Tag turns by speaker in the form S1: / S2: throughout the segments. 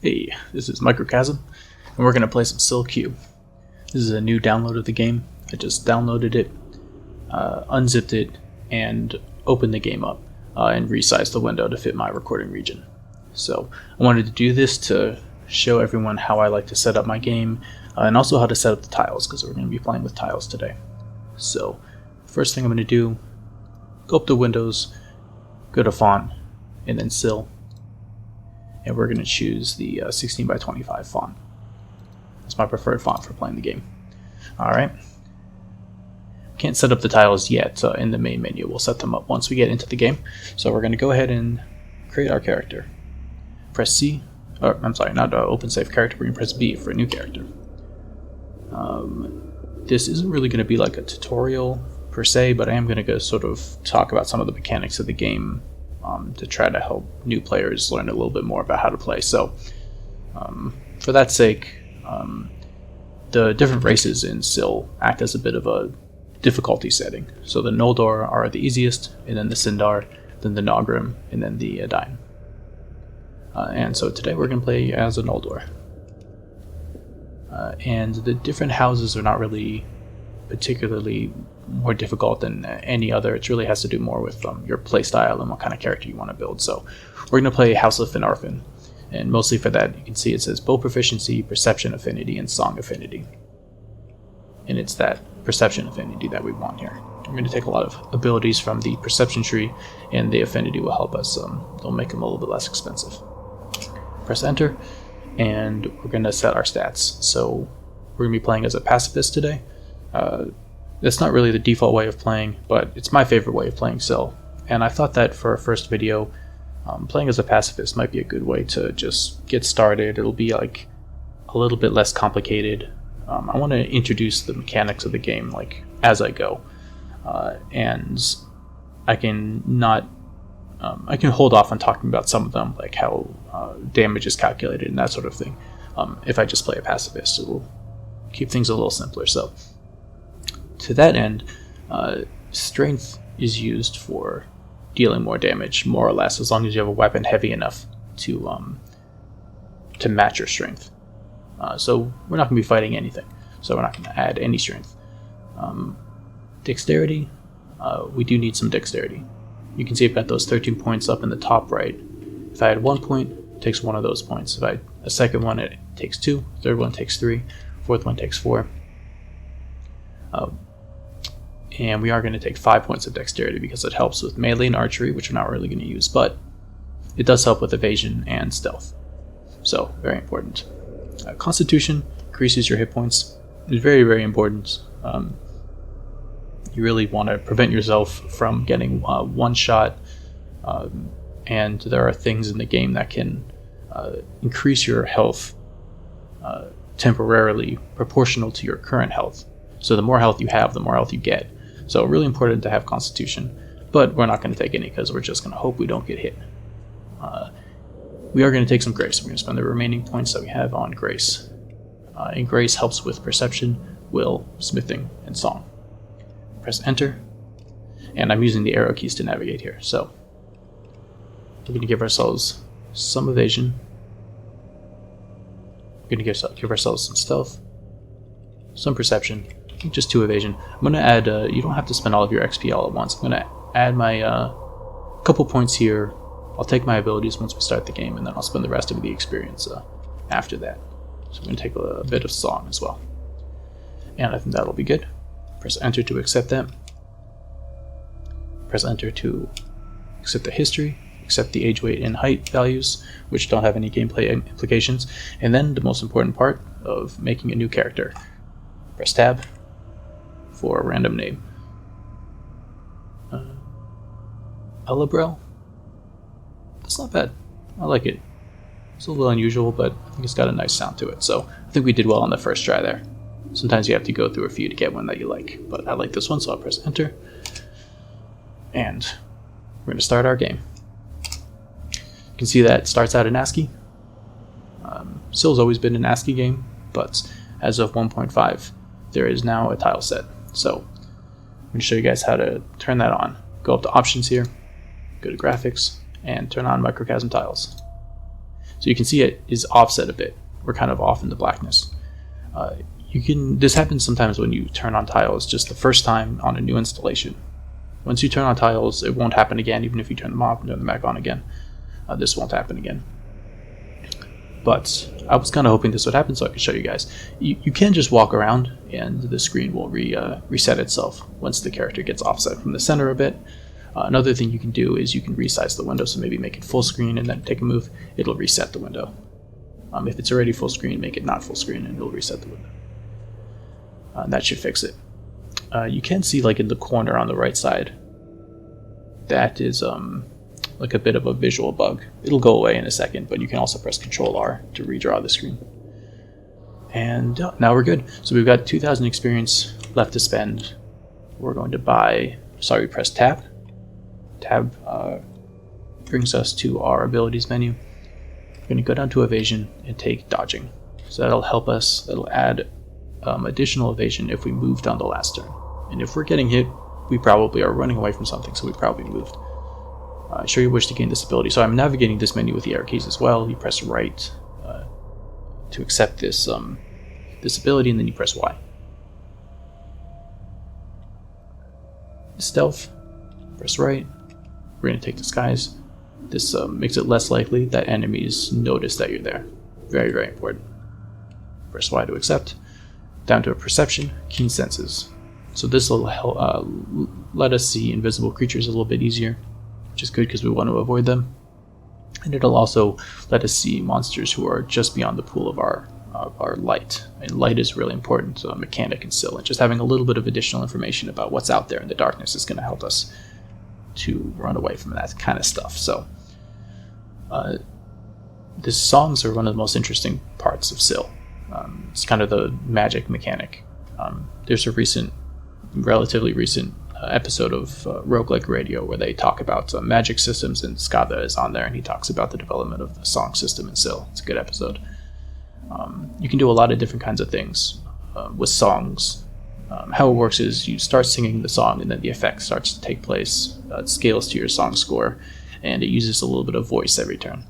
S1: Hey, this is Microcasm, and we're going to play some Sil-Q. This is a new download of the game. I just downloaded it, unzipped it, and opened the game up, and resized the window to fit my recording region. So I wanted to do this to show everyone how I like to set up my game, and also how to set up the tiles, because we're going to be playing with tiles today. So first thing I'm going to do, go up to Windows, go to Font, and then Sil. And we're going to choose the 16 by 25 font. That's my preferred font for playing the game. Alright. Can't set up the tiles yet in the main menu. We'll set them up once we get into the game. So we're going to go ahead and create our character. Press C. Or, I'm sorry, not open save character. We're going to press B for a new character. This isn't really going to be like a tutorial per se, but I am going to go sort of talk about some of the mechanics of the game to try to help new players learn a little bit more about how to play. So for that sake, the different races in Sil act as a bit of a difficulty setting. So the Noldor are the easiest, and then the Sindar, then the Nogrim, and then the Edain. And so today we're going to play as a Noldor. And the different houses are not really particularly more difficult than any other. It really has to do more with your playstyle and what kind of character you want to build. So we're going to play House of Finarfin, and mostly for that you can see it says Bow Proficiency, Perception Affinity, and Song Affinity. And it's that Perception Affinity that we want here. We're going to take a lot of abilities from the Perception tree, and the Affinity will help us. They'll make them a little bit less expensive. Press Enter, and we're going to set our stats. So we're going to be playing as a pacifist today. That's not really the default way of playing, but it's my favorite way of playing Sil. And I thought that for a first video, playing as a pacifist might be a good way to just get started. It'll be like a little bit less complicated. I want to introduce the mechanics of the game like as I go, and I can hold off on talking about some of them, like how damage is calculated and that sort of thing. If I just play a pacifist, it will keep things a little simpler. So to that end, strength is used for dealing more damage, more or less, as long as you have a weapon heavy enough to match your strength. So we're not going to be fighting anything, so we're not going to add any strength. Dexterity, we do need some dexterity. You can see I've got those 13 points up in the top right. If I had 1 point, it takes one of those points. If I had a second one, it takes 2. Third one takes 3. Fourth one takes 4. And we are going to take 5 points of dexterity because it helps with melee and archery, which we're not really going to use, but it does help with evasion and stealth. So, very important. Constitution increases your hit points. It's very, very important. You really want to prevent yourself from getting one shot, and there are things in the game that can increase your health temporarily proportional to your current health. So the more health you have, the more health you get. So really important to have Constitution, but we're not going to take any because we're just going to hope we don't get hit. We are going to take some Grace. We're going to spend the remaining points that we have on Grace. And Grace helps with Perception, Will, Smithing, and Song. Press Enter, and I'm using the arrow keys to navigate here. So we're going to give ourselves some evasion. We're going to give ourselves some stealth, some perception, just 2 evasion. I'm going to add, you don't have to spend all of your XP all at once. I'm going to add my couple points here. I'll take my abilities once we start the game, and then I'll spend the rest of the experience after that. So I'm going to take a bit of Song as well. And I think that'll be good. Press Enter to accept that. Press Enter to accept the history, accept the age, weight, and height values, which don't have any gameplay implications. And then the most important part of making a new character. Press Tab for a random name. Elabrel? That's not bad. I like it. It's a little unusual, but I think it's got a nice sound to it. So I think we did well on the first try there. Sometimes you have to go through a few to get one that you like, but I like this one, so I'll press Enter. And we're going to start our game. You can see that it starts out in ASCII. Sil's always been an ASCII game, but as of 1.5, there is now a tile set. So I'm going to show you guys how to turn that on. Go up to Options here, go to Graphics, and turn on Microcasm tiles. So you can see it is offset a bit. We're kind of off in the blackness. This happens sometimes when you turn on tiles just the first time on a new installation. Once you turn on tiles, it won't happen again, even if you turn them off and turn them back on again. This won't happen again. But I was kind of hoping this would happen so I could show you guys. You can just walk around and the screen will reset itself once the character gets offset from the center a bit. Another thing you can do is you can resize the window, so maybe make it full screen and then take a move. It'll reset the window. If it's already full screen, make it not full screen and it'll reset the window. That should fix it. You can see, like, in the corner on the right side, that is like a bit of a visual bug. It'll go away in a second, but you can also press Ctrl-R to redraw the screen. And now we're good. So we've got 2,000 experience left to spend. We're going to press Tab. Tab brings us to our abilities menu. We're going to go down to Evasion and take Dodging. So that'll help us, that'll add additional evasion if we moved on the last turn. And if we're getting hit, we probably are running away from something, so we probably moved. Show your wish to gain this ability. So I'm navigating this menu with the arrow keys as well. You press right to accept this this ability, and then you press Y. Stealth, press right. We're going to take Disguise. This makes it less likely that enemies notice that you're there. Very, very important. Press Y to accept. Down to a Perception, Keen Senses. So this will let us see invisible creatures a little bit easier, which is good because we want to avoid them. And it'll also let us see monsters who are just beyond the pool of our light. And light is really important, so a mechanic in Sil. And just having a little bit of additional information about what's out there in the darkness is going to help us to run away from that kind of stuff. So the songs are one of the most interesting parts of Sil. It's kind of the magic mechanic. There's a relatively recent episode of Roguelike Radio where they talk about magic systems, and Skada is on there, and he talks about the development of the song system in Sil. It's a good episode. You can do a lot of different kinds of things with songs. How it works is you start singing the song, and then the effect starts to take place. It scales to your song score, and it uses a little bit of voice every turn.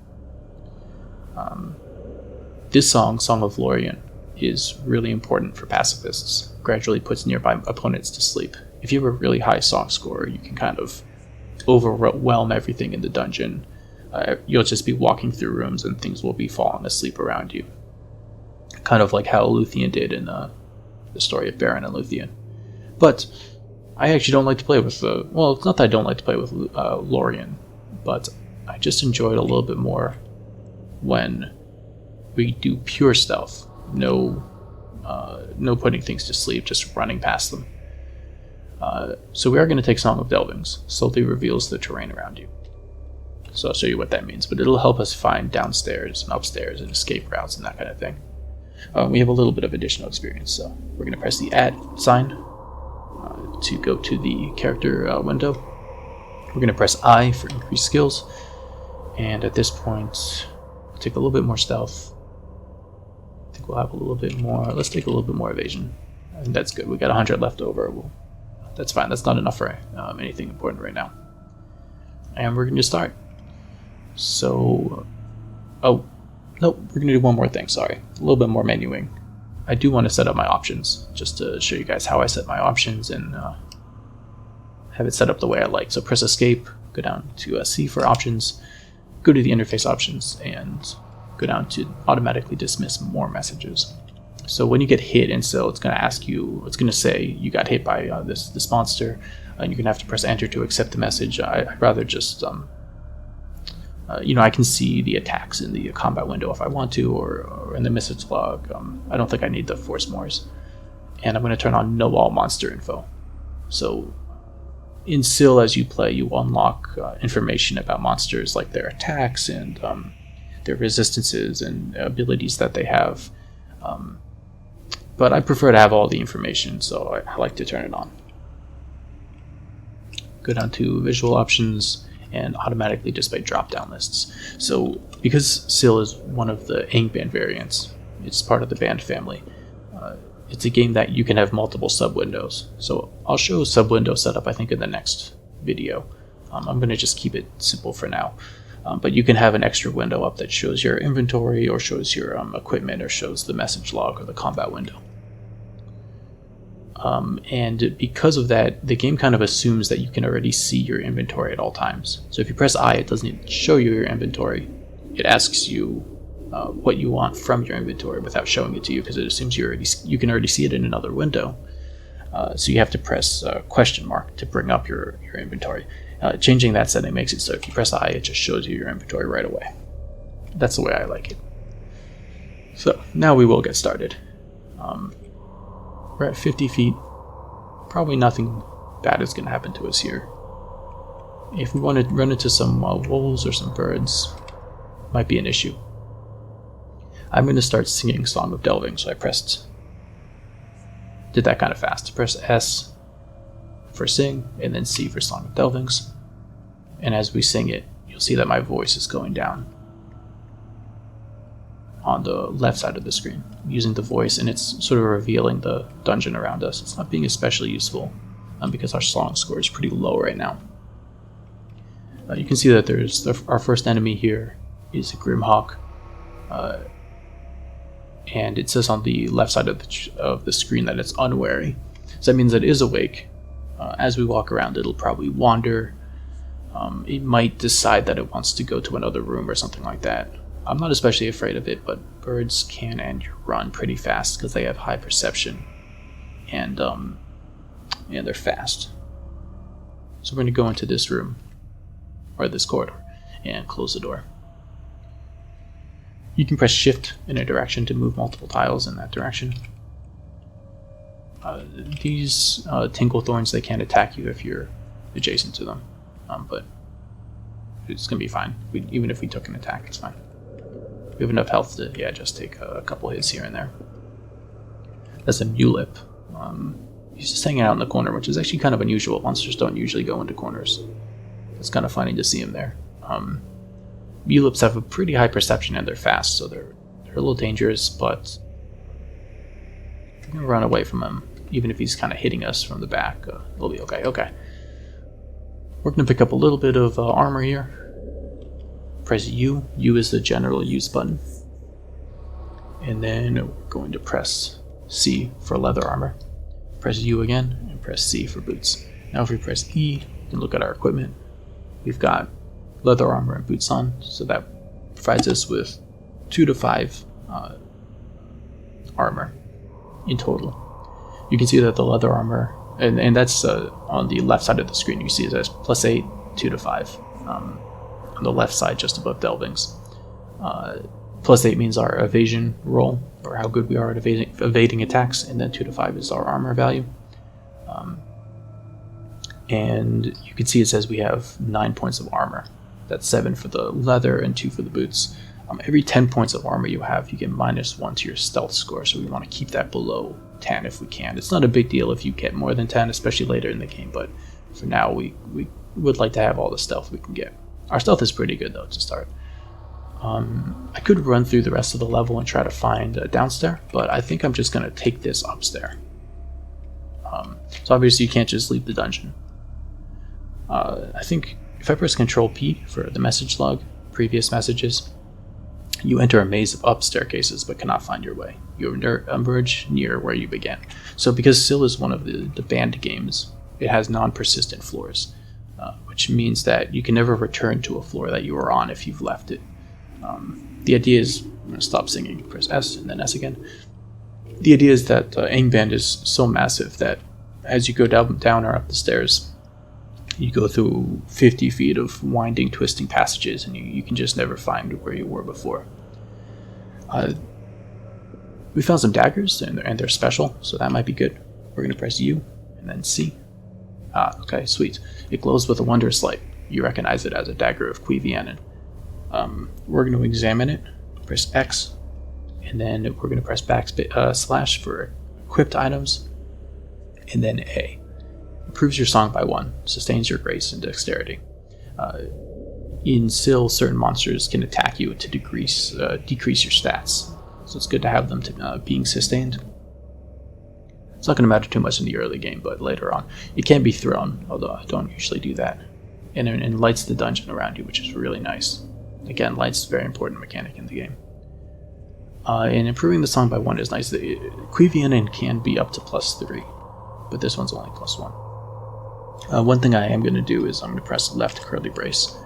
S1: This song, Song of Lorien, is really important for pacifists. Gradually puts nearby opponents to sleep. If you have a really high song score, you can kind of overwhelm everything in the dungeon. You'll just be walking through rooms and things will be falling asleep around you. Kind of like how Luthien did in the story of Baron and Luthien. But I actually don't like to play with well, it's not that I don't like to play with Lorien, but I just enjoy it a little bit more when we do pure stealth. No putting things to sleep, just running past them. So we are going to take Song of Delvings. Slowly reveals the terrain around you. So I'll show you what that means, but it'll help us find downstairs and upstairs and escape routes and that kind of thing. We have a little bit of additional experience, so we're going to press the add sign to go to the character window. We're going to press I for increased skills, and at this point, take a little bit more stealth. I think we'll have a little bit more. Let's take a little bit more evasion. I think that's good. We got 100 left over. That's fine. That's not enough for anything important right now. And we're going to start. So, oh, no, we're going to do one more thing. Sorry, a little bit more menuing. I do want to set up my options just to show you guys how I set my options and have it set up the way I like. So press Escape, go down to C for options, go to the interface options, and go down to automatically dismiss more messages. So when you get hit in Sil, it's going to ask you, it's going to say you got hit by this monster, and you're going to have to press enter to accept the message. I'd rather just, I can see the attacks in the combat window if I want to, or in the message log. I don't think I need the force mores. And I'm going to turn on no all monster info. So in Sil, as you play, you unlock information about monsters, like their attacks and their resistances and abilities that they have. But I prefer to have all the information, so I like to turn it on. Go down to visual options and automatically display drop-down lists. So because Sil is one of the Angband variants, it's part of the band family. It's a game that you can have multiple sub-windows. So I'll show sub-window setup, I think, in the next video. I'm going to just keep it simple for now. But you can have an extra window up that shows your inventory or shows your equipment or shows the message log or the combat window. And because of that, the game kind of assumes that you can already see your inventory at all times. So if you press I, it doesn't show you your inventory. It asks you what you want from your inventory without showing it to you, because it assumes you can already see it in another window. So you have to press question mark to bring up your inventory. Changing that setting makes it so if you press I, it just shows you your inventory right away. That's the way I like it. So now we will get started. We're at 50 feet. Probably nothing bad is going to happen to us here. If we want to run into some wolves or some birds, might be an issue. I'm going to start singing Song of Delving, so I did that kind of fast. Press S for sing, and then C for Song of Delvings. And as we sing it, you'll see that my voice is going down on the left side of the screen, using the voice, and it's sort of revealing the dungeon around us. It's not being especially useful because our song score is pretty low right now. You can see that there's our first enemy here is a Grimhawk, and it says on the left side of the screen that it's unwary. So that means it is awake. As we walk around, it'll probably wander. It might decide that it wants to go to another room or something like that. I'm not especially afraid of it, but birds can and run pretty fast because they have high perception, and they're fast. So we're going to go into this room, or this corridor, and close the door. You can press shift in a direction to move multiple tiles in that direction. These tinkle thorns, they can't attack you if you're adjacent to them, but it's going to be fine. Even if we took an attack, it's fine. We have enough health to, just take a couple hits here and there. That's a Mulip. He's just hanging out in the corner, which is actually kind of unusual. Monsters don't usually go into corners. It's kind of funny to see him there. Mulips have a pretty high perception and they're fast, so they're a little dangerous, but we're going to run away from him. Even if he's kind of hitting us from the back, it'll be okay. Okay. We're going to pick up a little bit of armor here. Press U. U is the general use button. And then we're going to press C for leather armor. Press U again, and press C for boots. Now if we press E and look at our equipment, we've got leather armor and boots on, so that provides us with 2 to 5 armor in total. You can see that the leather armor, and that's on the left side of the screen, you see it as +8, 2 to 5. On the left side, just above Delvings. +8 means our evasion roll, or how good we are at evading attacks, and then 2 to 5 is our armor value. And you can see it says we have 9 points of armor. That's 7 for the leather and 2 for the boots. Every 10 points of armor you have, you get -1 to your stealth score, so we want to keep that below 10 if we can. It's not a big deal if you get more than 10, especially later in the game, but for now we would like to have all the stealth we can get. Our stealth is pretty good, though, to start. I could run through the rest of the level and try to find a downstair, but I think I'm just going to take this upstair. So obviously you can't just leave the dungeon. I think if I press Control P for the message log, previous messages, you enter a maze of up staircases but cannot find your way. You emerge near where you began. So because Sil is one of the banned games, it has non-persistent floors. Which means that you can never return to a floor that you were on if you've left it. The idea is, I'm going to stop singing, press S and then S again. The idea is that Angband is so massive that as you go down or up the stairs, you go through 50 feet of winding, twisting passages, and you can just never find where you were before. We found some daggers, and they're special, so that might be good. We're going to press U and then C. Okay, sweet. It glows with a wondrous light. You recognize it as a dagger of Quivianen. We're going to examine it. Press X, and then we're going to press / for equipped items, and then A. Improves your song by 1, sustains your grace and dexterity. In Sil, certain monsters can attack you to decrease your stats, so it's good to have them being sustained. It's not going to matter too much in the early game, but later on. It can be thrown, although I don't usually do that. And it lights the dungeon around you, which is really nice. Again, light's a very important mechanic in the game. And improving the song by 1 is nice. Quivianen can be up to +3, but this one's only +1. One thing I am going to do is I'm going to press left curly brace,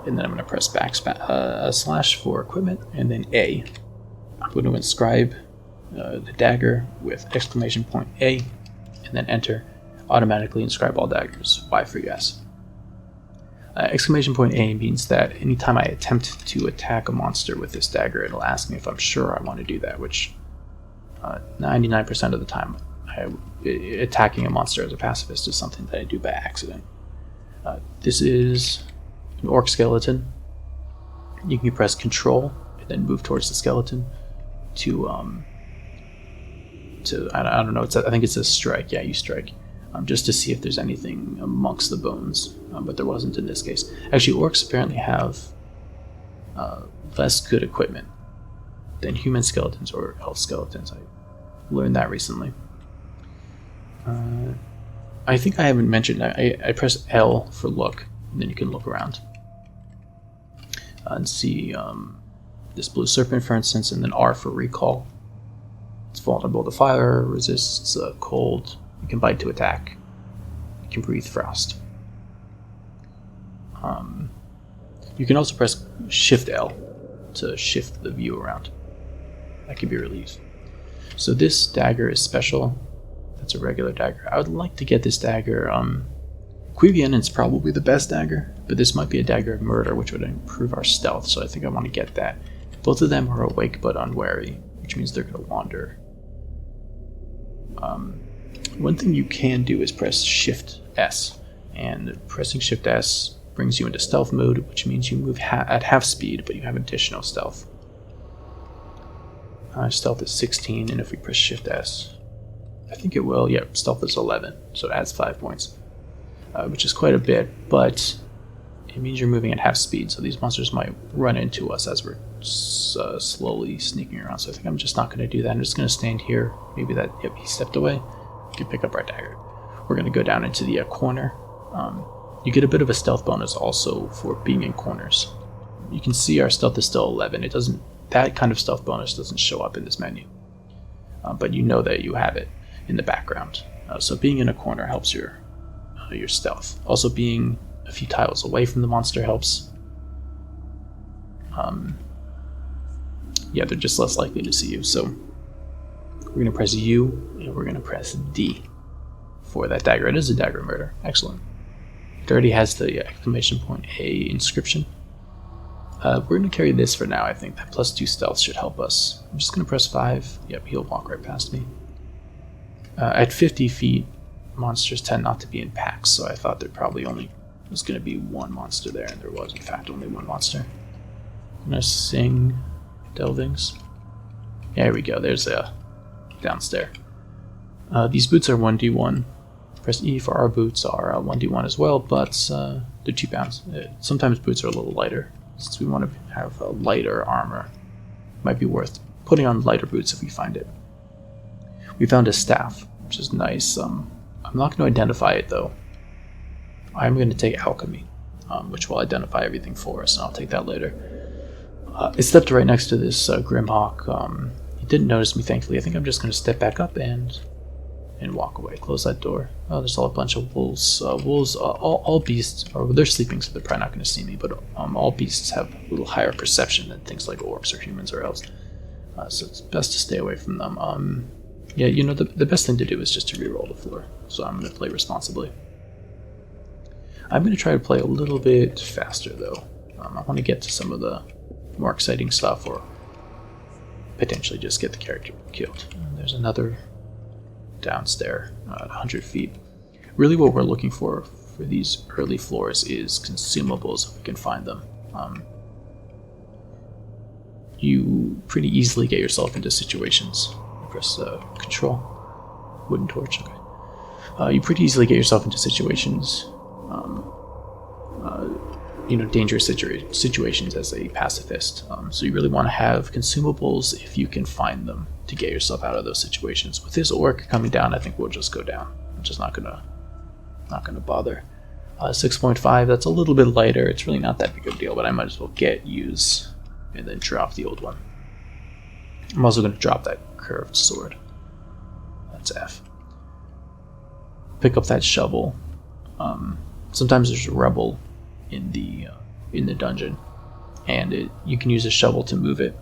S1: and then I'm going to press / for equipment, and then A. I'm going to inscribe the dagger with !A, and then enter. Automatically inscribe all daggers, Y for yes. !A means that anytime I attempt to attack a monster with this dagger, it'll ask me if I'm sure I want to do that, which 99% of the time, attacking a monster as a pacifist is something that I do by accident. This is an orc skeleton. You can press Control and then move towards the skeleton to I don't know. I think it says strike. Yeah, you strike. Just to see if there's anything amongst the bones, but there wasn't in this case. Actually, orcs apparently have less good equipment than human skeletons or elf skeletons. I learned that recently. I think I haven't mentioned, I press L for look, and then you can look around and see this blue serpent, for instance, and then R for recall. It's vulnerable to fire, resists cold. You can bite to attack. You can breathe frost. You can also press Shift L to shift the view around. That can be really useful. So this dagger is special. That's a regular dagger. I would like to get this dagger. Quivianen's probably the best dagger, but this might be a dagger of murder, which would improve our stealth, so I think I want to get that. Both of them are awake but unwary, which means they're going to wander. One thing you can do is press Shift S, and pressing Shift S brings you into stealth mode, which means you move at half speed, but you have additional stealth. Stealth is 16, and if we press Shift S, I think it will. Yep, stealth is 11, so it adds 5 points, which is quite a bit, but it means you're moving at half speed, so these monsters might run into us as we're slowly sneaking around. So I think I'm just not going to do that. I'm just going to stand here. Maybe that, yep, he stepped away. We can pick up our dagger. We're going to go down into the corner. You get a bit of a stealth bonus also for being in corners. You can see our stealth is still 11. It doesn't. That kind of stealth bonus doesn't show up in this menu, but you know that you have it in the background. So being in a corner helps your stealth. Also, being a few tiles away from the monster helps. Yeah, they're just less likely to see you. So we're going to press U, and we're going to press D for that dagger. It is a dagger murder. Excellent. It already has the !A inscription. We're going to carry this for now, I think. That +2 stealth should help us. I'm just going to press 5. Yep, he'll walk right past me. At 50 feet, monsters tend not to be in packs, so I thought there probably only was going to be one monster there, and there was, in fact, only one monster. I'm going to sing Delvings. There we go, there's a downstairs. These boots are 1d1. Press E for our boots are 1d1 as well, but they're 2 pounds. Sometimes boots are a little lighter. Since we want to have a lighter armor, it might be worth putting on lighter boots if we find it. We found a staff, which is nice. I'm not going to identify it though. I'm going to take alchemy, which will identify everything for us, and I'll take that later. I stepped right next to this Grimhawk. He didn't notice me, thankfully. I think I'm just going to step back up and walk away. Close that door. Oh, there's a bunch of wolves. All beasts, or they're sleeping, so they're probably not going to see me, but all beasts have a little higher perception than things like orcs or humans or elves. So it's best to stay away from them. Yeah, you know, the best thing to do is just to reroll the floor. So I'm going to play responsibly. I'm going to try to play a little bit faster, though. I want to get to some of the more exciting stuff, or potentially just get the character killed. And there's another downstairs at 100 feet. Really what we're looking for these early floors is consumables, if we can find them. You pretty easily get yourself into situations. Press Control. Wooden torch, okay. You pretty easily get yourself into situations, dangerous situations as a pacifist. So you really want to have consumables if you can find them to get yourself out of those situations. With this orc coming down, I think we'll just go down. I'm just not gonna bother. 6.5, that's a little bit lighter. It's really not that big of a deal, but I might as well use, and then drop the old one. I'm also going to drop that curved sword. That's F. Pick up that shovel. Sometimes there's a rebel in the dungeon, and you can use a shovel to move it.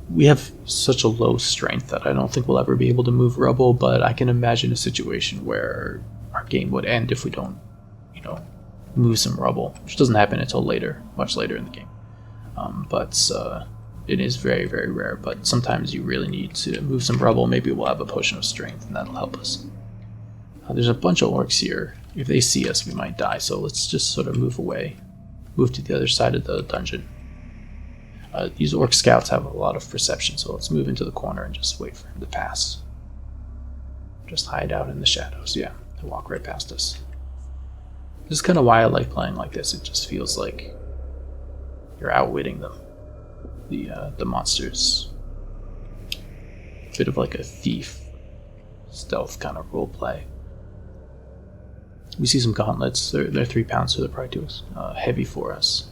S1: We have such a low strength that I don't think we'll ever be able to move rebel, but I can imagine a situation where our game would end if we don't, move some rubble, which doesn't happen until later, much later in the game. But it is very, very rare. But sometimes you really need to move some rubble. Maybe we'll have a potion of strength, and that'll help us. There's a bunch of orcs here. If they see us, we might die. So let's just sort of move away, move to the other side of the dungeon. These orc scouts have a lot of perception, so let's move into the corner and just wait for him to pass. Just hide out in the shadows. Yeah. They walk right past us. This is kind of why I like playing like this. It just feels like you're outwitting them. The monsters. A bit of like a thief, stealth kind of roleplay. We see some gauntlets. They're 3 pounds, so they're probably too heavy for us.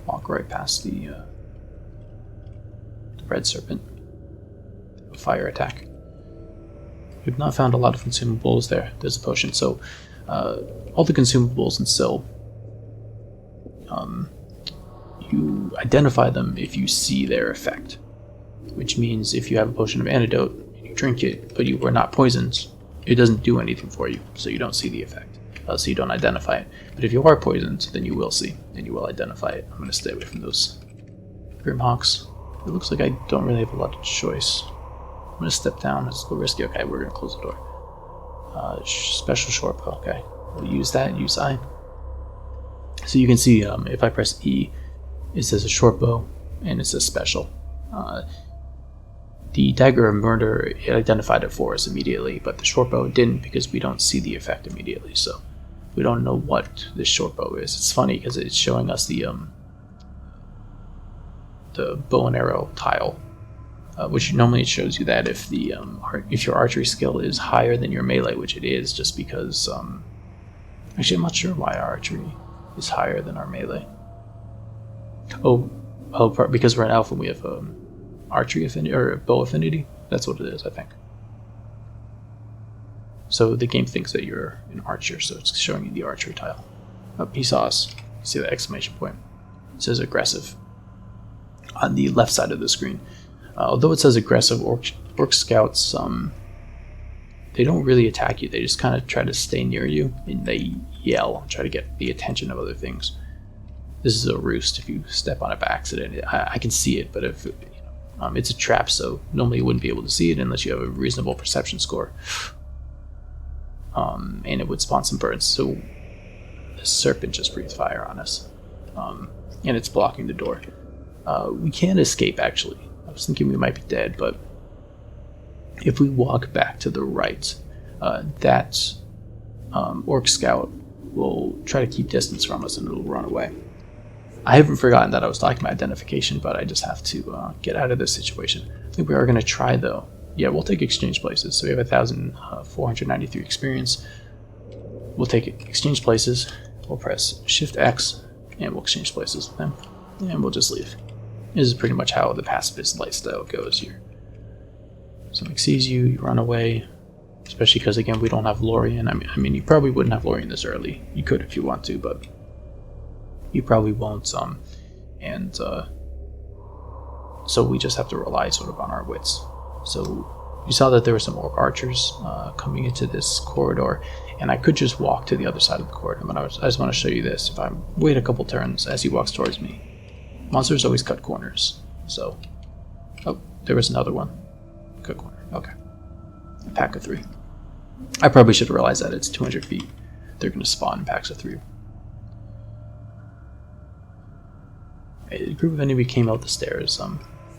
S1: Walk right past the red serpent. Fire attack. We've not found a lot of consumables there. There's a potion. So all the consumables in Sil, you identify them if you see their effect. Which means if you have a potion of antidote, you drink it, but you were not poisoned, it doesn't do anything for you, so you don't see the effect. So you don't identify it. But if you are poisoned, then you will see, and you will identify it. I'm going to stay away from those Grimhawks. It looks like I don't really have a lot of choice. I'm going to step down. It's a little risky. Okay, we're going to close the door. Special short bow. Okay, we'll use that. Use I. So you can see if I press E, it says a short bow, and it says special. The Dagger of Murder, it identified it for us immediately, but the short bow didn't because we don't see the effect immediately. So we don't know what this short bow is. It's funny because it's showing us the bow and arrow tile, which normally it shows you that if your archery skill is higher than your melee, which it is, just because actually I'm not sure why our archery is higher than our melee. Because we're an elf and we have archery affinity or bow affinity. That's what it is, I think. So the game thinks that you're an archer, so it's showing you the archery tile. He saw us. You see the exclamation point. It says aggressive on the left side of the screen. Although it says aggressive, orc scouts, they don't really attack you. They just kind of try to stay near you, and they yell, try to get the attention of other things. This is a roost. If you step on it by accident, I can see it, but if it's a trap, so normally you wouldn't be able to see it unless you have a reasonable perception score. And it would spawn some birds. So the serpent just breathed fire on us, and it's blocking the door. We can escape, actually. I was thinking we might be dead, but if we walk back to the right, that orc scout will try to keep distance from us and it'll run away. I haven't forgotten that I was talking about identification, but I just have to get out of this situation. I think we are going to try, though. Yeah, we'll take exchange places. So we have 1,493 experience. We'll take exchange places. We'll press Shift X, and we'll exchange places with them. And we'll just leave. This is pretty much how the pacifist lifestyle goes here. Something sees you, you run away. Especially because, again, we don't have Lorien. I mean, you probably wouldn't have Lorien this early. You could if you want to, but you probably won't. So we just have to rely sort of on our wits. So you saw that there were some orc archers coming into this corridor, and I could just walk to the other side of the corridor, but I just want to show you this. If I wait a couple turns as he walks towards me, monsters always cut corners. So, oh, there was another one. Cut corner. Okay. A pack of 3. I probably should have realized that it's 200 feet. They're going to spawn in packs of 3. A group of enemy came out the stairs.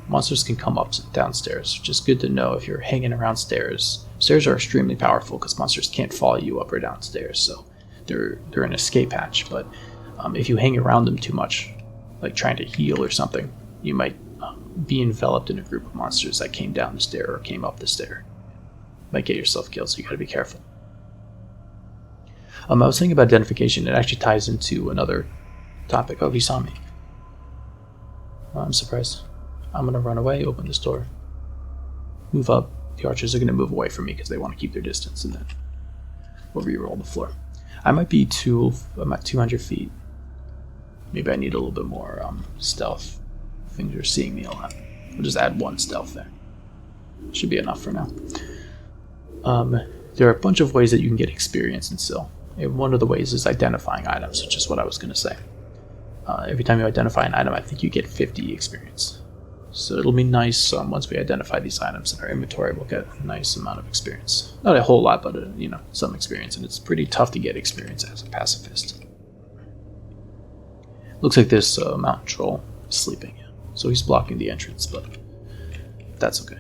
S1: Monsters can come up downstairs, which is good to know if you're hanging around stairs. Stairs are extremely powerful because monsters can't follow you up or downstairs, so they're an escape hatch. But if you hang around them too much, like trying to heal or something, you might be enveloped in a group of monsters that came down the stair or came up the stair. Might get yourself killed, so you gotta be careful. I was thinking about identification. It actually ties into another topic. Oh, he saw me. Oh, I'm surprised. I'm going to run away, open this door, move up. The archers are going to move away from me because they want to keep their distance, and then we'll re-roll the floor. I'm at 200 feet. Maybe I need a little bit more stealth. Things are seeing me a lot. We'll just add 1 stealth there. Should be enough for now. There are a bunch of ways that you can get experience in Sil. And one of the ways is identifying items, which is what I was going to say. Every time you identify an item, I think you get 50 experience. So it'll be nice once we identify these items in our inventory, we'll get a nice amount of experience. Not a whole lot, but some experience, and it's pretty tough to get experience as a pacifist. Looks like this mountain troll is sleeping, so he's blocking the entrance, but that's okay.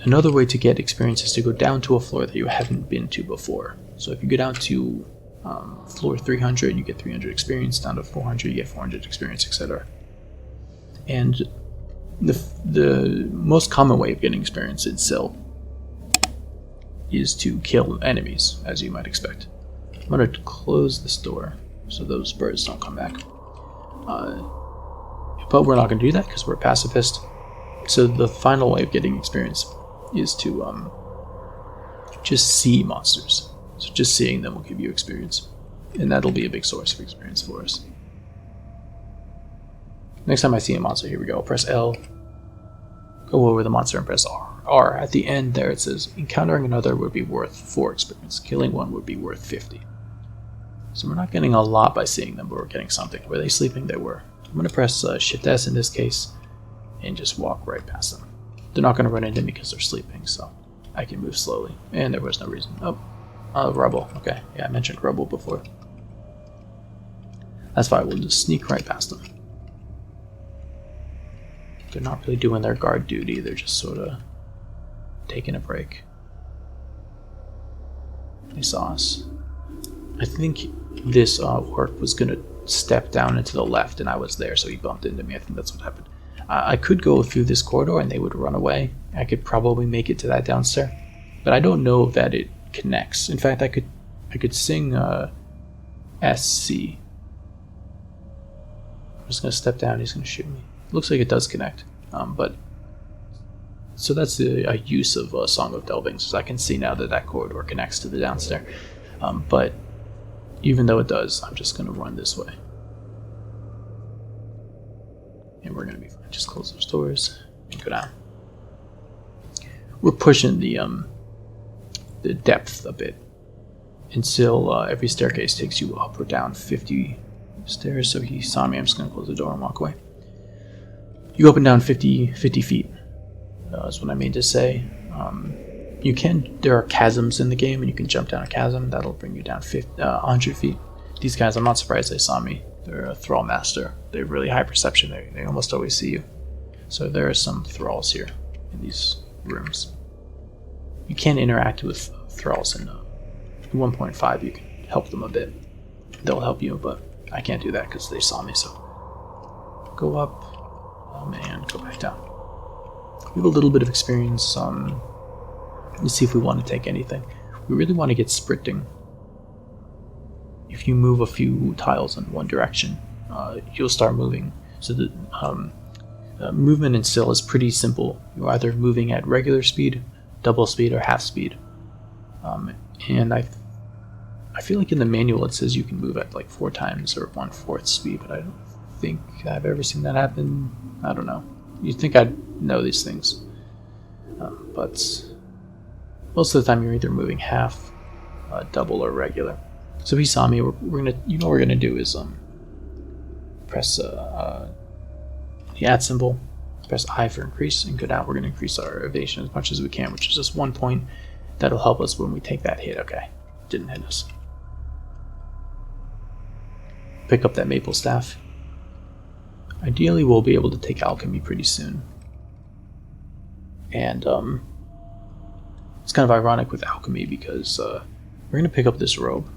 S1: Another way to get experience is to go down to a floor that you haven't been to before. So if you go down to floor 300, you get 300 experience. Down to 400, you get 400 experience, etc. And the most common way of getting experience in Sil is to kill enemies, as you might expect. I'm going to close this door so those birds don't come back. But we're not going to do that because we're a pacifist. So the final way of getting experience is to just see monsters. So just seeing them will give you experience. And that'll be a big source of experience for us. Next time I see a monster, here we go. Press L. Go over the monster and press R. R. At the end there it says, encountering another would be worth 4 experience. Killing one would be worth 50. So we're not getting a lot by seeing them, but we're getting something. Were they sleeping? They were. I'm going to press Shift S in this case and just walk right past them. They're not going to run into me because they're sleeping, so I can move slowly. And there was no reason. Oh, rubble. Okay, yeah, I mentioned rubble before. That's fine, we'll just sneak right past them. They're not really doing their guard duty, they're just sort of taking a break. They saw us. I think this orc was going to step down into the left, and I was there, so he bumped into me. I think that's what happened. I could go through this corridor and they would run away. I could probably make it to that downstairs, but I don't know that it connects. In fact, I could sing SC. I'm just gonna step down. He's gonna shoot me. Looks like it does connect, but so that's a use of Song of Delving. So I can see now that corridor connects to the downstairs. But even though it does, I'm just gonna run this way. And we're going to be fine. Just close those doors and go down. We're pushing the depth a bit. Until every staircase takes you up or down 50 stairs. So he saw me. I'm just going to close the door and walk away. You go up and down 50 feet. That's what I mean to say. There are chasms in the game, and you can jump down a chasm. That'll bring you down 100 feet. These guys, I'm not surprised they saw me. They're a thrall master. They have really high perception. They almost always see you. So there are some thralls here in these rooms. You can interact with thralls in 1.5. You can help them a bit. They'll help you, but I can't do that because they saw me. So go up, and go back down. We have a little bit of experience. Let's see if we want to take anything. We really want to get sprinting. If you move a few tiles in one direction, you'll start moving. So the movement in Sil is pretty simple. You're either moving at regular speed, double speed, or half speed. And I feel like in the manual it says you can move at like 4 times or 1/4 speed, but I don't think I've ever seen that happen. I don't know. You'd think I'd know these things. But most of the time you're either moving half, double, or regular. So he saw me. We're gonna, what we're gonna do is press the add symbol, press I for increase, and go down. We're gonna increase our evasion as much as we can, which is just 1 point. That'll help us when we take that hit. Okay, didn't hit us. Pick up that maple staff. Ideally, we'll be able to take alchemy pretty soon. And it's kind of ironic with alchemy because we're gonna pick up this robe.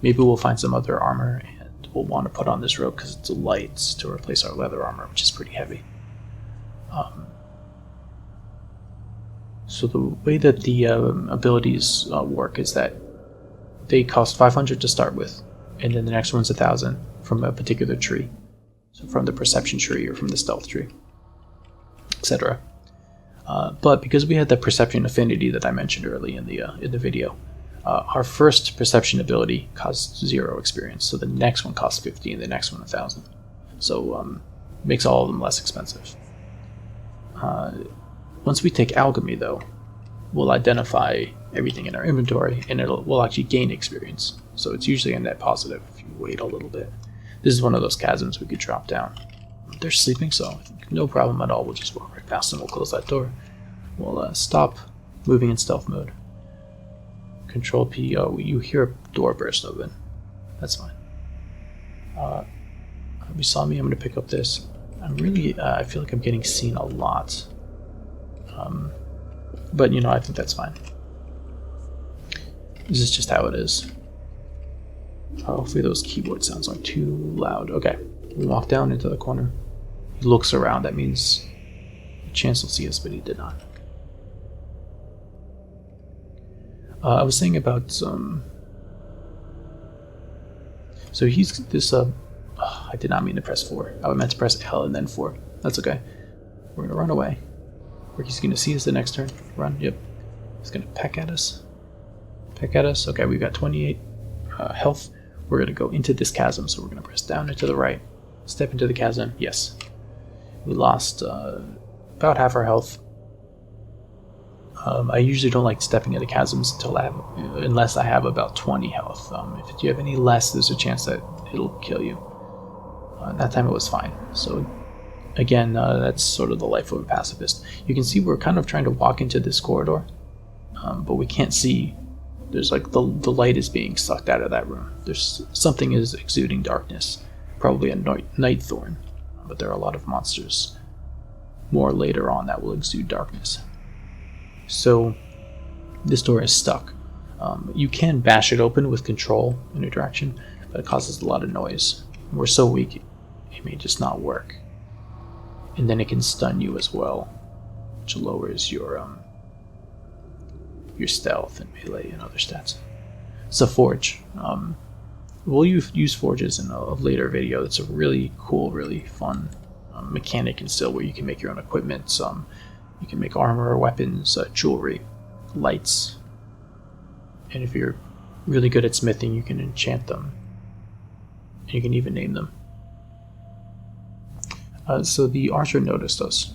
S1: Maybe we'll find some other armor, and we'll want to put on this robe because it's light to replace our leather armor, which is pretty heavy. So the way that the abilities work is that they cost 500 to start with, and then the next one's 1,000 from a particular tree. So from the perception tree or from the stealth tree, etc. But because we had the perception affinity that I mentioned early in the video, our first perception ability costs 0 experience. So the next one costs 50, and the next one 1,000. So makes all of them less expensive. Once we take alchemy, though, we'll identify everything in our inventory, and we'll actually gain experience. So it's usually a net positive if you wait a little bit. This is one of those chasms we could drop down. They're sleeping, so I think no problem at all. We'll just walk right past them. We'll close that door. We'll stop moving in stealth mode. Control P. Oh, you hear a door burst open. That's fine. You saw me. I'm going to pick up this. I'm really. I feel like I'm getting seen a lot. But you know, I think that's fine. This is just how it is. Hopefully those keyboard sounds aren't too loud. Okay, we walk down into the corner. He looks around. That means a chance will see us, but he did not. I was saying about so he's this. I did not mean to press 4. I meant to press L and then 4. That's okay. We're gonna run away. Or he's gonna see us the next turn. Run. Yep. He's gonna peck at us. Peck at us. Okay, we've got 28 health. We're gonna go into this chasm, so we're gonna press down and to the right. Step into the chasm. Yes. We lost about half our health. I usually don't like stepping into chasms unless I have about 20 health. If you have any less, there's a chance that it'll kill you. That time it was fine. So again, that's sort of the life of a pacifist. You can see we're kind of trying to walk into this corridor, but we can't see. There's like the light is being sucked out of that room. There's something is exuding darkness, probably a night thorn, but there are a lot of monsters more later on that will exude darkness. So this door is stuck. You can bash it open with control in a direction, but it causes a lot of noise. We're so weak, it may just not work. And then it can stun you as well, which lowers your stealth and melee and other stats. It's a forge. We'll use forges in a later video. It's a really cool, really fun mechanic and still where you can make your own equipment. You can make armor, weapons, jewelry, lights, and if you're really good at smithing, you can enchant them. And you can even name them. So the archer noticed us.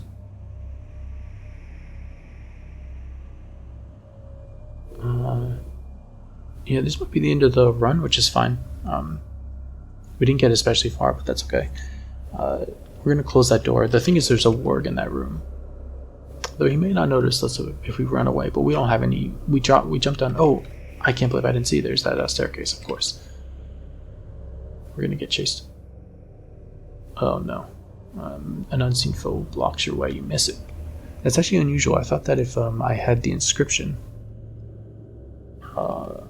S1: Yeah, this might be the end of the run, which is fine. We didn't get especially far, but that's okay. We're going to close that door. The thing is, there's a warg in that room. Though he may not notice us if we run away, but we don't have any... We jumped down... Oh, I can't believe I didn't see. There's that staircase, of course. We're going to get chased. Oh, no. An unseen foe blocks your way. You miss it. That's actually unusual. I thought that if I had the inscription on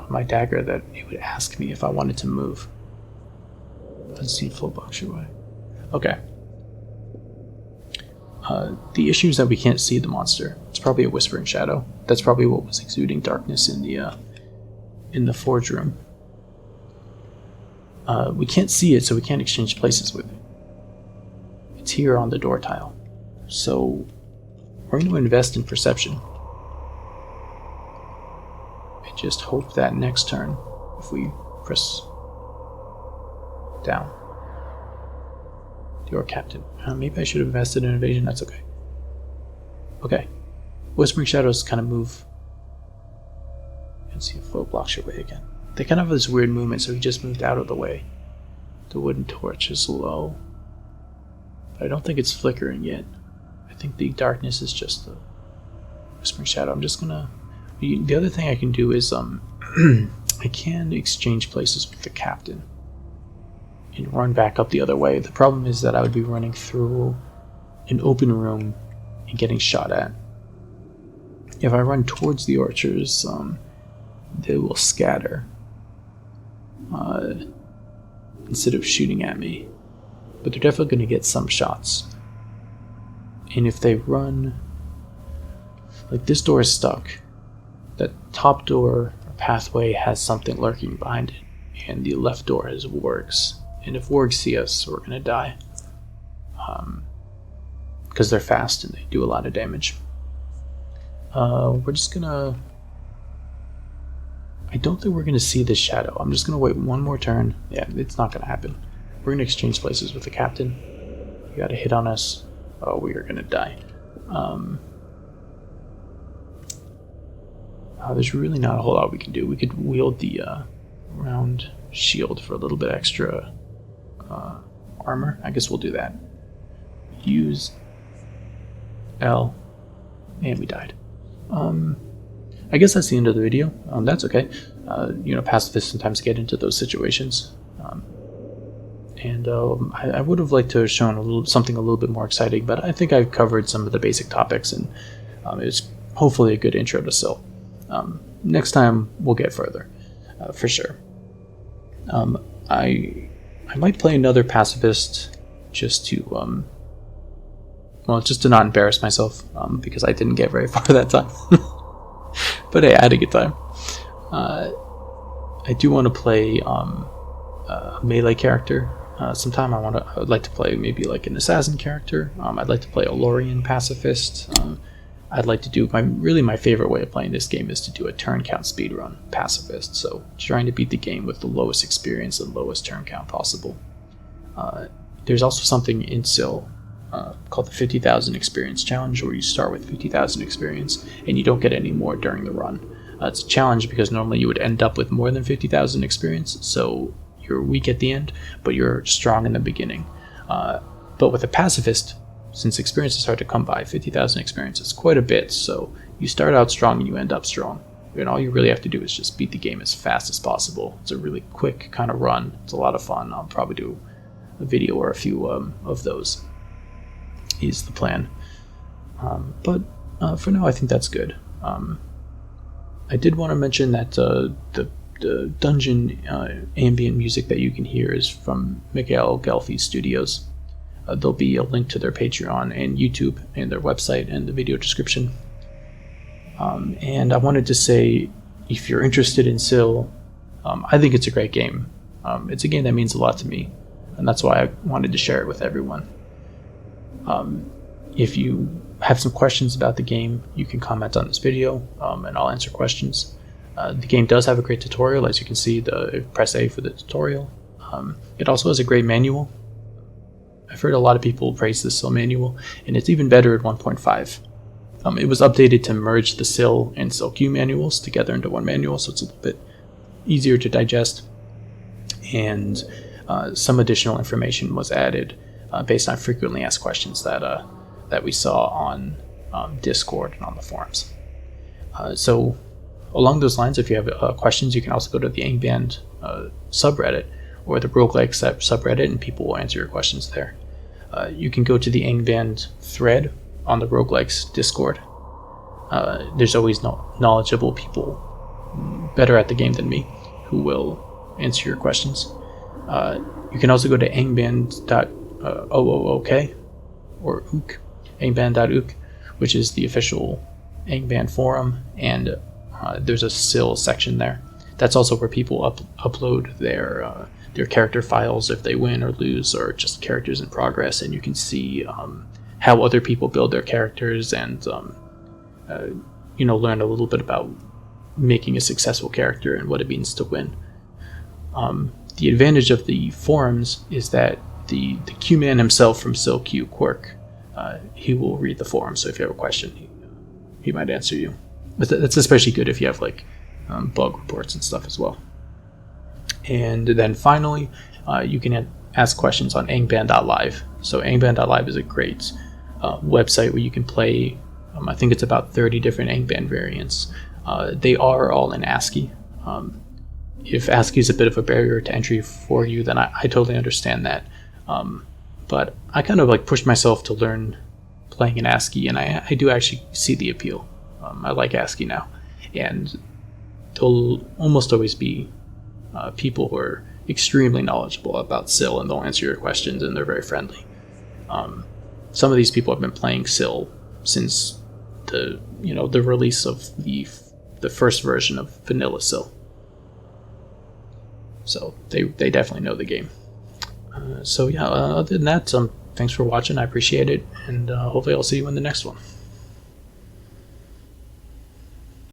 S1: my dagger, that it would ask me if I wanted to move. Unseen foe blocks your way. Okay. The issue is that we can't see the monster. It's probably a whispering shadow. That's probably what was exuding darkness in the forge room. We can't see it, so we can't exchange places with it. It's here on the door tile. So we're going to invest in perception. And just hope that next turn, if we press down, your captain. Maybe I should have invested in evasion. That's okay. Okay. Whispering shadows kind of move. And see if foe blocks your way again. They kind of have this weird movement, so he just moved out of the way. The wooden torch is low. But I don't think it's flickering yet. I think the darkness is just the whispering shadow. I'm just gonna... The other thing I can do is I can exchange places with the captain and run back up the other way. The problem is that I would be running through an open room and getting shot at. If I run towards the archers, they will scatter instead of shooting at me. But they're definitely going to get some shots. And if they run Like, this door is stuck. That top door or pathway has something lurking behind it, and the left door has wargs. And if wargs see us, we're gonna die. Because they're fast and they do a lot of damage. We're just gonna... I don't think we're gonna see this shadow. I'm just gonna wait one more turn. Yeah, it's not gonna happen. We're gonna exchange places with the captain. You got a hit on us. Oh, we are gonna die. There's really not a whole lot we can do. We could wield the round shield for a little bit extra armor. I guess we'll do that. Use L, and we died. I guess that's the end of the video. That's okay. Pacifists sometimes get into those situations. I would have liked to have shown something a little bit more exciting, but I think I've covered some of the basic topics, and it's hopefully a good intro to Sil. Next time we'll get further, for sure. I might play another pacifist just to not embarrass myself, because I didn't get very far that time. But hey, I had a good time. I do want to play a melee character sometime. I'd like to play maybe like an assassin character. I'd like to play a Lorien pacifist. I'd like to do my favorite way of playing this game is to do a turn count speedrun pacifist. So trying to beat the game with the lowest experience and lowest turn count possible. There's also something in Sil called the 50,000 experience challenge, where you start with 50,000 experience and you don't get any more during the run. It's a challenge because normally you would end up with more than 50,000 experience, so you're weak at the end, but you're strong in the beginning. But with a pacifist, since experience is hard to come by, 50,000 experience is quite a bit, so you start out strong and you end up strong. And all you really have to do is just beat the game as fast as possible. It's a really quick kind of run. It's a lot of fun. I'll probably do a video or a few of those. Is the plan. But for now, I think that's good. I did want to mention that the dungeon ambient music that you can hear is from Ghelfi Studios. There'll be a link to their Patreon and YouTube and their website in the video description. And I wanted to say, if you're interested in Sil, I think it's a great game. It's a game that means a lot to me, and that's why I wanted to share it with everyone. If you have some questions about the game, you can comment on this video, and I'll answer questions. The game does have a great tutorial, as you can see. Press A for the tutorial. It also has a great manual. I've heard a lot of people praise the Sil manual, and it's even better at 1.5. It was updated to merge the Sil and Sil-Q manuals together into one manual, so it's a little bit easier to digest. And some additional information was added based on frequently asked questions that we saw on Discord and on the forums. So along those lines, if you have questions, you can also go to the Angband subreddit or the Roguelikes subreddit, and people will answer your questions there. You can go to the Angband thread on the Roguelikes Discord. There's always knowledgeable people better at the game than me who will answer your questions. You can also go to Angband.ook or ook, Angband.ook, which is the official Angband forum, and there's a Sil section there. That's also where people upload their character files if they win or lose, or just characters in progress, and you can see how other people build their characters and learn a little bit about making a successful character and what it means to win. The advantage of the forums is that the Q-man himself from Sil-Q Quirk, he will read the forum, so if you have a question, he might answer you. But that's especially good if you have bug reports and stuff as well. And then finally, you can ask questions on Angband.live. So Angband.live is a great website where you can play, I think it's about 30 different Angband variants. They are all in ASCII. If ASCII is a bit of a barrier to entry for you, then I totally understand that. But I kind of pushed myself to learn playing in ASCII, and I do actually see the appeal. I like ASCII now, and there'll almost always be people who are extremely knowledgeable about Sil, and they'll answer your questions, and they're very friendly. Some of these people have been playing Sil since the release of the first version of Vanilla Sil. So they definitely know the game. So yeah, other than that, thanks for watching. I appreciate it, and hopefully I'll see you in the next one.